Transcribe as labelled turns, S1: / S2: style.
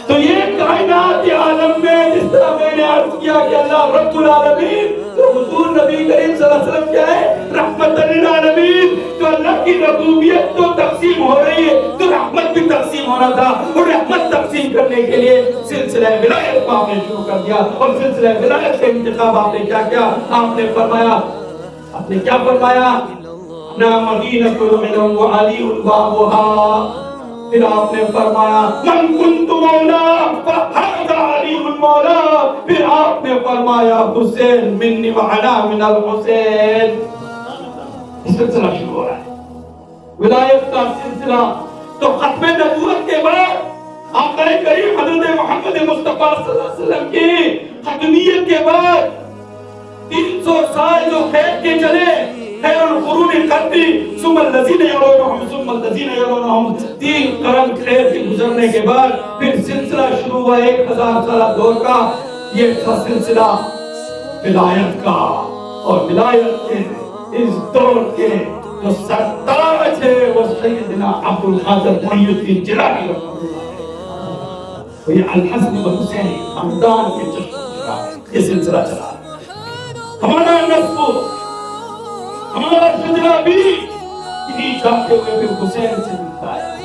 S1: تو یہ کائنات عالم میں جس طرح میں نے عرض کیا کہ اللہ رب العالمین، تو حضور نبی کریم صلی اللہ علیہ وسلم کیا ہے؟ رحمت للعالمین. تو اللہ کی ربوبیت تو تقسیم ہو رہی ہے، تو رحمت بھی تقسیم ہونا تھا. اور رحمت تقسیم کرنے کے لیے سلسلہ ولایت کو آپ نے شروع کر دیا. اور سلسلہ ولایت کے انتخاب آپ نے کیا کیا؟ آپ نے فرمایا، آپ نے کیا فرمایا؟ نا مدینۃ العلم وعلی بابها. پھر آپ نے فرمایا من کنت مولا فہذا علی المولا. پھر آپ نے فرمایا حسین منی وعلا من الحسین. سلسلہ شروع ہو رہا ہے ولایت کا سلسلہ. تو ختم نبوت کے بعد آقا کریم حضرت محمد مصطفیٰ صلی اللہ علیہ وسلم کی ختمیت کے بعد 300 سال جو خیر کے چلے، خیر القرون قرنی ثم الذین یلونہم ثم الذین یلونہم، 3 قرن خیر کے گزرنے کے بعد پھر سلسلہ شروع ہوا 1000 سالہ دور کا. یہ تھا سلسلہ ولایت کا. اور ولایت کے اس دور کے جو سرتاج ہے وہ سیدنا عبد القادر محی الدین جیلانی رحمۃ اللہ. تو یہ الحسن والحسین خاندان کے چشم کا یہ سلسلہ چلا. ہمارا نسب، ہمارا شجرہ بھی یہی چاہتے ہوئے پھر حسین سے ملتا ہے.